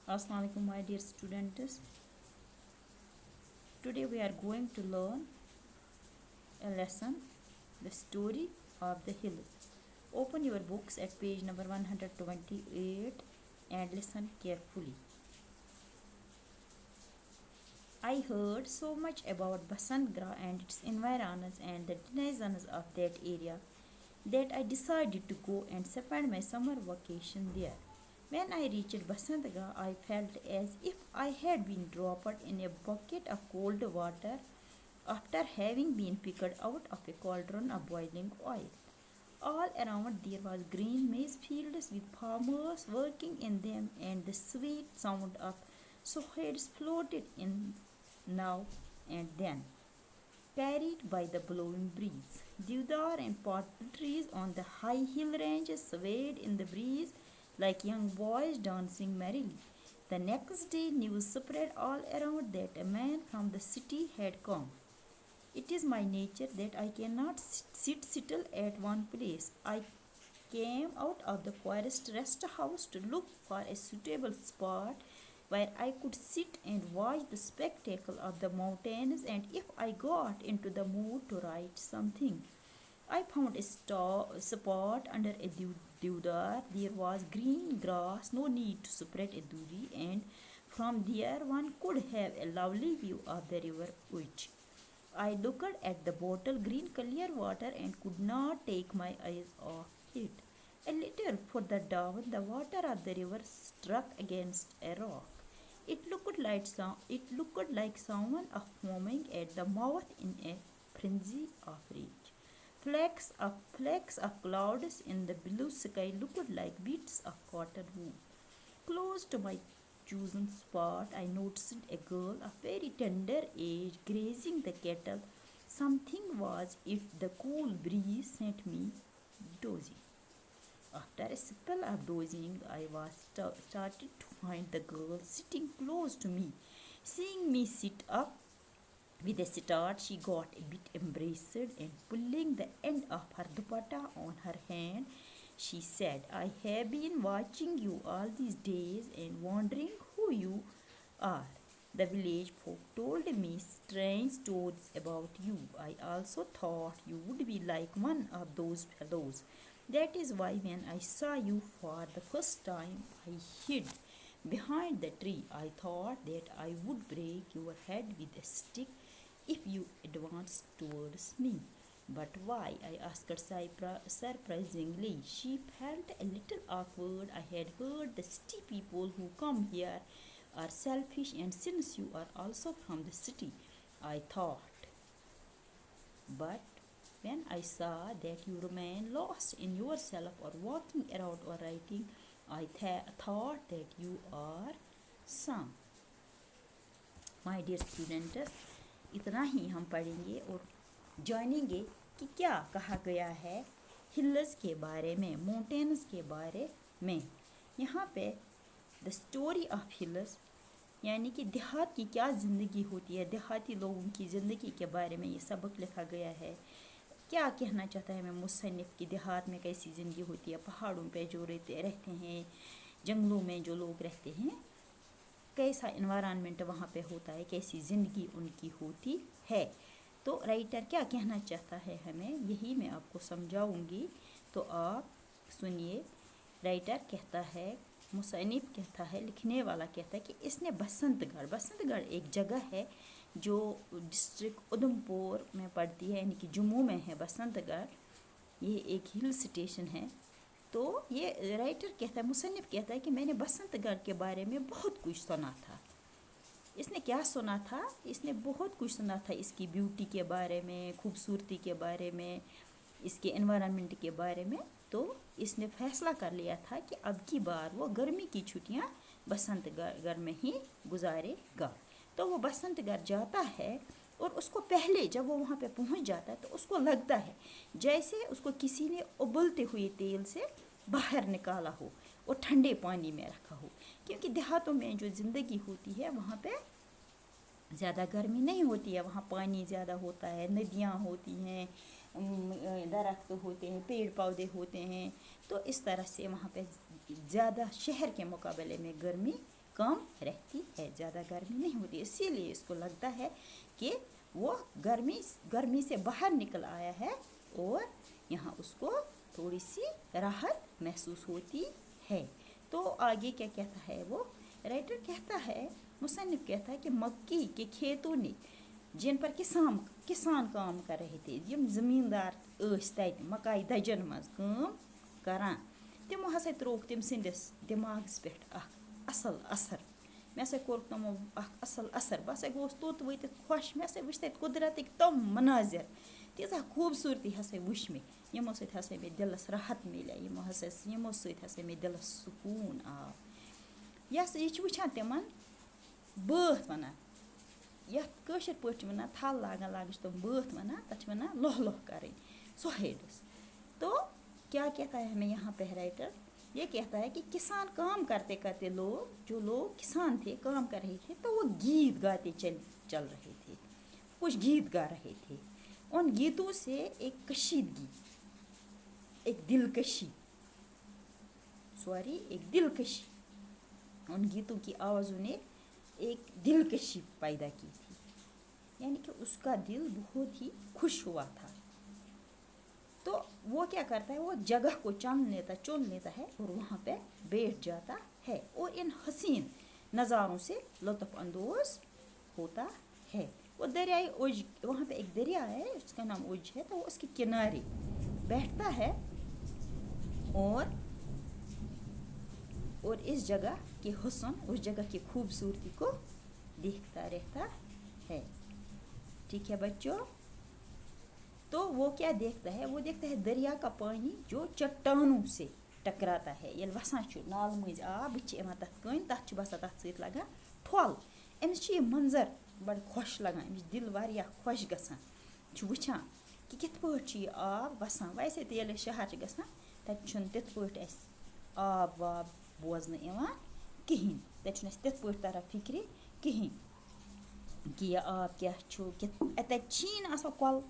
Assalamu alaikum, my dear students. Today we are going to learn a lesson, the story of the hills. Open your books at page number 128 and listen carefully. I heard so much about Basantgarh and its environs and the denizens of that area that I decided to go and spend my summer vacation there. When I reached Basantgarh, I felt as if I had been dropped in a bucket of cold water after having been picked out of a cauldron of boiling oil. All around there was green maize fields with farmers working in them, and the sweet sound of sows floated in now and then, carried by the blowing breeze. Deodar and poplar trees on the high hill ranges swayed in the breeze like young boys dancing merrily. The next day, news spread all around that a man from the city had come. It is my nature that I cannot sit still at one place. I came out of the forest rest house to look for a suitable spot where I could sit and watch the spectacle of the mountains, and if I got into the mood to write something, I found a spot under a deodar. There was green grass, no need to spread a duri, and from there one could have a lovely view of the river which I looked at the bottle green clear water and could not take my eyes off it. A little further down, the water of the river struck against a rock. It looked like someone foaming at the mouth in a frenzy of rage. Flecks of clouds in the blue sky looked like bits of cotton wool. Close to my chosen spot, I noticed a girl of very tender age grazing the cattle. Something was it, the cool breeze sent me dozing. After a spell of dozing, I was started to find the girl sitting close to me. Seeing me sit up with a start, she got a bit embraced, and pulling the end of her dupatta on her hand, she said, I have been watching you all these days and wondering who you are. The village folk told me strange stories about you. I also thought you would be like one of those fellows. That is why when I saw you for the first time, I hid behind the tree. I thought that I would break your head with a stick if you advanced towards me. But why? I asked her surprisingly. She felt a little awkward. I had heard the city people who come here are selfish, and since you are also from the city, I thought. But when I saw that you remain lost in yourself or walking around or writing, I thought that you are some. My dear students, इतना ही हम पढ़ेंगे और जानेंगे कि क्या कहा गया है हिल्स के बारे में, माउंटेन्स के बारे में. यहाँ पे द स्टोरी ऑफ हिल्स यानी कि देहात की क्या ज़िंदगी होती है, देहाती लोगों की ज़िंदगी के बारे में ये सबक लिखा गया है. क्या कहना चाहता है मैं मुसन्निफ़ की देहात में कैसी ज़िंदगी होती है, पहाड़ों पे जो रहते हैं, जंगलों में जो लोग रहते हैं, कैसा इन्वायरमेंट वहाँ पे होता है, कैसी ज़िंदगी उनकी होती है. तो राइटर क्या कहना चाहता है हमें, यही मैं आपको समझाऊंगी. तो आप सुनिए. राइटर कहता है, मुसन्निफ़ कहता है, लिखने वाला कहता है कि इसने बसंतगढ़ एक जगह है जो डिस्ट्रिक्ट उधमपुर में पड़ती है, यानी कि जम्मू में है बसंतगढ़. ये एक हिल स्टेशन है. तो ये राइटर कहता है, मुसन्निफ़ कहता है कि मैंने बसंतगढ़ के बारे में बहुत कुछ सुना था. इसने क्या सुना था? इसने बहुत कुछ सुना था इसकी ब्यूटी के बारे में, खूबसूरती के बारे में, इसके एनवायरनमेंट के बारे में. तो इसने फैसला कर लिया था कि अब की बार वो गर्मी की छुट्टियां बसंतगढ़ में ही गुजारेगा. तो वो बसंतगढ़ जाता है और उसको पहले जब वो वहाँ पे पहुँच जाता है तो उसको लगता है जैसे उसको किसी ने उबलते हुए तेल से बाहर निकाला हो और ठंडे पानी में रखा हो. क्योंकि देहातों में जो ज़िंदगी होती है वहाँ पे ज़्यादा गर्मी नहीं होती है, वहाँ पानी ज़्यादा होता है, नदियाँ होती हैं, दरख्त होते हैं, पेड़ पौधे होते हैं. तो इस तरह से वहाँ पे ज़्यादा शहर के मुकाबले में गर्मी कम रहती है, ज़्यादा गर्मी नहीं होती। इसीलिए इसको लगता है कि वो गर्मी से बाहर निकल आया है और यहाँ उसको थोड़ी सी राहत महसूस होती है। तो आगे क्या कहता है वो राइटर कहता है, मुसन्निफ कहता है कि मक्की के खेतों ने जिन पर किसान काम कर रहे थे, यम ज़मींदार तत मकाई दजन मज काम करान, तमो हसा त्रोक तम सिंदिस दिमागस पे असल असर। मे हसा कोर तमो असल असर, बह हसा गोस तोत वतित खुश, मे हसा वुच तत कुदरतिक तम मनाजिर, तीजा खूबसूरती हसा वुच मे, यमो सत हसा मे दिलस राहत मिले, यमो सत हसा मे दिलस सुकून आव। यस यह वुचान तिमन बात वनान, यथ कशर पट वनान थल लागान तम बात वनान, तथ वनान लोह लोह करें सोहेडस। तो क्या कहता है हमें यहाँ पे राइटर, ये कहता है कि किसान काम करते करते जो लोग किसान थे, काम कर रहे थे, तो वो गीत गाते चल रहे थे, कुछ गीत गा रहे थे। उन गीतों से एक कशीदगी, एक दिलकशी उन गीतों की आवाज़ों ने एक दिलकशी पैदा की थी, यानी कि उसका दिल बहुत ही खुश हुआ था। तो वो क्या करता है, वो जगह को चुन लेता है और वहाँ पे बैठ जाता है और इन हसीन नज़ारों से लुत्फ़ अंदोज़ होता है। वो दरियाई उज, वहाँ पे एक दरिया है उसका नाम उज है, तो वो उसके किनारे बैठता है और इस जगह के हुस्न, उस जगह की खूबसूरती को देखता रहता है। ठीक है बच्चों, तो वो क्या देखता है, वो देखता है दरिया का पानी जो चट्टानों से टकराता है, ये वसान नाल मज आब बह तथ कन तथ बसान तथ सत लगा ठोल, अमिस ये मंजर बड़ खुश लगान, अमिस दिल वारिया खुश गसान वुचान कि कित पट आब वसान। वैसे तो ये शहर गसान तत तित पट आब वाब बोजन इवान कहीं, तत तित पट तरह फिक्र कहीं कि यह आब क्या तत कल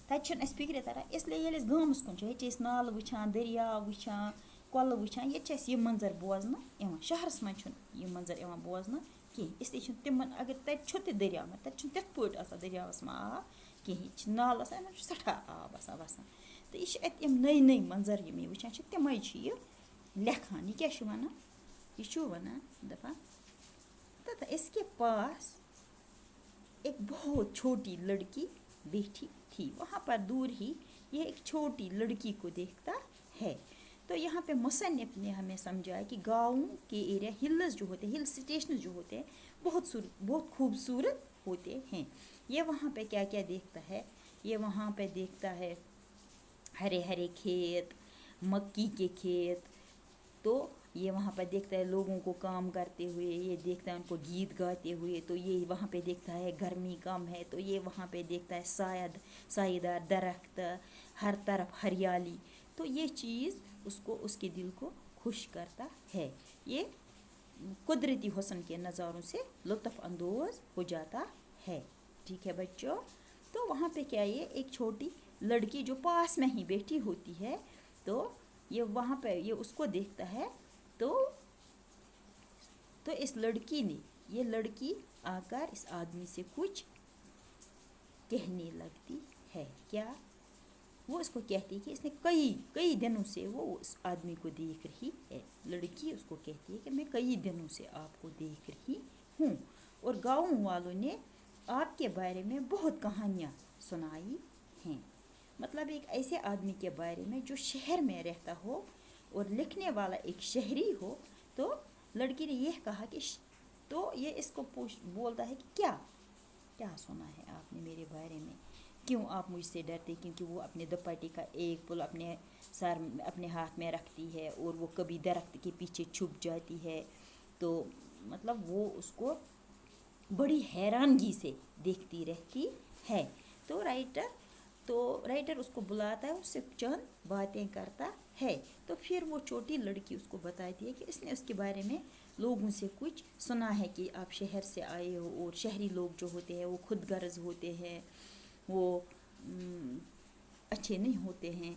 तत फिक्र तरह। इसलिए ये गामस कुन ये नाल वुचान, दरिया वुचान, कल वुचान, ये मंजर बोजन इवान, शहरस मज ये मंजर इवान बोजन कहीं। इसलिए तिमन अगर तत दरिया में तत तित पट दरियावस में आब कहीं, नाल सठा आब वसान। तो ये नई नई मंजर ये वुचान तमें ये लेखान। ये क्या वनान, ये वनान दपान तथा इसके पास एक बहुत छोटी लड़की बैठी थी, वहाँ पर दूर ही यह एक छोटी लड़की को देखता है। तो यहाँ पे मुसन्निफ ने हमें समझाया कि गाँव के एरिया हिल्स जो होते हैं, हिल स्टेशन जो होते हैं, बहुत खूबसूरत होते हैं। ये वहाँ पे क्या क्या देखता है, ये वहाँ पे देखता है हरे हरे खेत, मक्की के खेत। तो ये वहाँ पर देखता है लोगों को काम करते हुए, ये देखता है उनको गीत गाते हुए। तो ये वहाँ पे देखता है गर्मी कम है, तो ये वहाँ पे देखता है सायेदार दरख्त, हर तरफ हरियाली। तो ये चीज़ उसको, उसके दिल को खुश करता है। ये कुदरती हुस्न के नज़ारों से लुत्फ़ अंदोज़ हो जाता है। ठीक है बच्चों, तो वहाँ पे क्या, ये एक छोटी लड़की जो पास में ही बैठी होती है, तो ये वहाँ पे ये उसको देखता है। तो इस लड़की ने, ये लड़की आकर इस आदमी से कुछ कहने लगती है। क्या वो उसको कहती है कि इसने कई दिनों से वो उस आदमी को देख रही है। लड़की उसको कहती है कि मैं कई दिनों से आपको देख रही हूँ और गाँव वालों ने आपके बारे में बहुत कहानियाँ सुनाई हैं। मतलब एक ऐसे आदमी के बारे में जो शहर में रहता हो और लिखने वाला एक शहरी हो। तो लड़की ने यह कहा कि तो ये इसको बोलता है कि क्या सुना है आपने मेरे बारे में, क्यों आप मुझसे डरते। क्योंकि वो अपने दुपट्टे का एक पुल अपने हाथ में रखती है और वो कभी दरख्त के पीछे छुप जाती है। तो मतलब वो उसको बड़ी हैरानगी से देखती रहती है। तो राइटर उसको बुलाता है, उससे चंद बातें करता है। तो फिर वो छोटी लड़की उसको बताती है कि इसने उसके बारे में लोगों से कुछ सुना है कि आप शहर से आए हो और शहरी लोग जो होते हैं वो खुद गर्ज होते हैं, वो अच्छे नहीं होते हैं।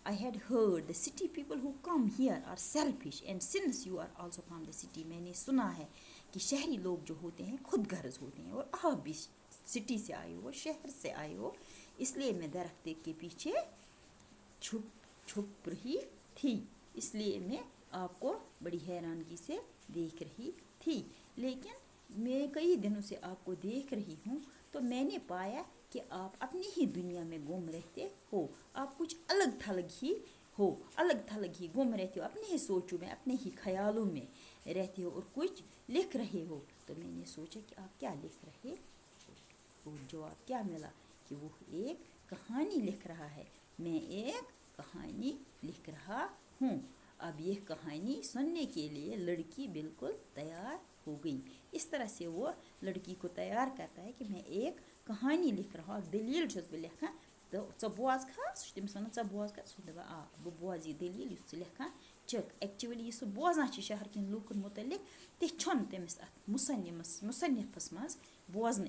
I had heard the city people who come here are selfish and since you are also from the city, मैंने सुना है कि शहरी लोग जो होते हैं खुद गर्ज होते हैं और आप भी सिटी से आए हो, शहर से आए हो, इसलिए मैं दरख्त के पीछे छुप छुप रही थी, इसलिए मैं आपको बड़ी हैरानगी से देख रही थी। लेकिन मैं कई दिनों से आपको देख रही हूँ तो मैंने पाया कि आप अपनी ही दुनिया में गुम रहते हो, आप कुछ अलग थलग ही हो, अलग थलग ही गुम रहते हो, अपने ही सोचों में, अपने ही ख्यालों में रहते हो और कुछ लिख रहे हो। तो मैंने सोचा कि आप क्या लिख रहे हो। और जवाब क्या मिला कि वो एक कहानी लिख रहा है, मैं एक कहानी लिख रहा हूँ। अब यह कहानी सुनने के लिए लड़की बिल्कुल तैयार हो गई। इस तरह से वो लड़की को तैयार करता है कि मैं एक कहानी लिख रहा हूँ, दलील छुस बह लेखा, तो च बोज खा तमिस वन च बोज कर सह दपा आ बह बोज यह दलील लेखा चक। एक्चुअली यह बोजान शहर कन लूकन मुतलिक तमिस अत मुसन्निफस मज बोजन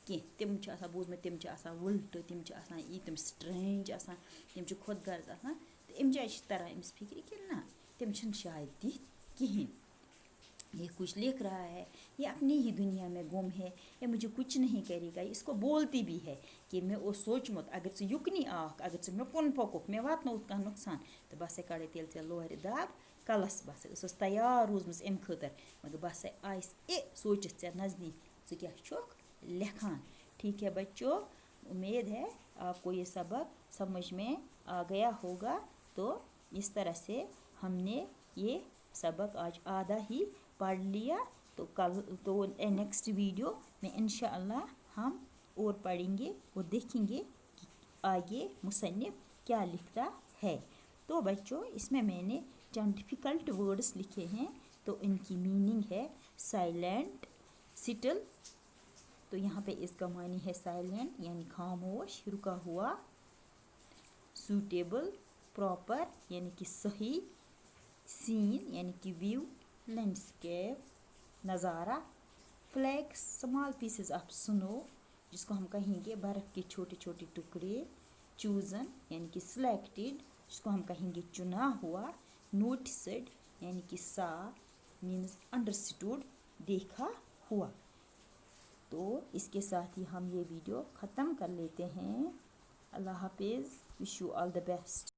कह, तम बोजमत तम उल्ट, तम स्ट्रेंज, तम खुद गर्ज तो अम जाए तरह अमिस फिक्र कि ना तम शायद तिथ कहें। ये कुछ लिख रहा है, ये अपनी ही दुनिया में गुम है, ये मुझे कुछ नहीं करेगा। इसको बोलती भी है कि मैं वो सोचमुत अगर च युकनी आख, अगर च मे कुन पकुक, मे वात कह नुकसान तो बस कड़े तेल ऐ लोहर दाग कलस, बस तैयार रोजम अम खतर, मगर बस आयस ए सोचित ऐ नज़दीक च क्या छुक लेखान। ठीक है बच्चों, उम्मीद है आपको ये सबक समझ में आ गया होगा। तो इस तरह से हमने ये सबक आज आधा ही पढ़ लिया, तो कल तो नेक्स्ट वीडियो में इंशाअल्लाह हम और पढ़ेंगे और देखेंगे कि आगे मुसन्निफ क्या लिखता है। तो बच्चों इसमें मैंने चंद डिफ़िकल्ट वर्ड्स लिखे हैं, तो इनकी मीनिंग है साइलेंट, सिटिल, तो यहाँ पे इसका मानी है साइलेंट यानी खामोश, रुका हुआ, सूटेबल, प्रॉपर यानी कि सही, सीन यानी कि व्यू, लैंडस्केप नज़ारा, flakes small pieces of snow जिसको हम कहेंगे बर्फ़ के छोटे छोटे टुकड़े, चूज़न यानी कि सिलेक्टेड जिसको हम कहेंगे चुना हुआ, नोटिस्ड यानी कि सा मीन्स अंडरस्टूड देखा हुआ। तो इसके साथ ही हम ये वीडियो ख़त्म कर लेते हैं। अल्लाह हाफिज़, wish you all the best.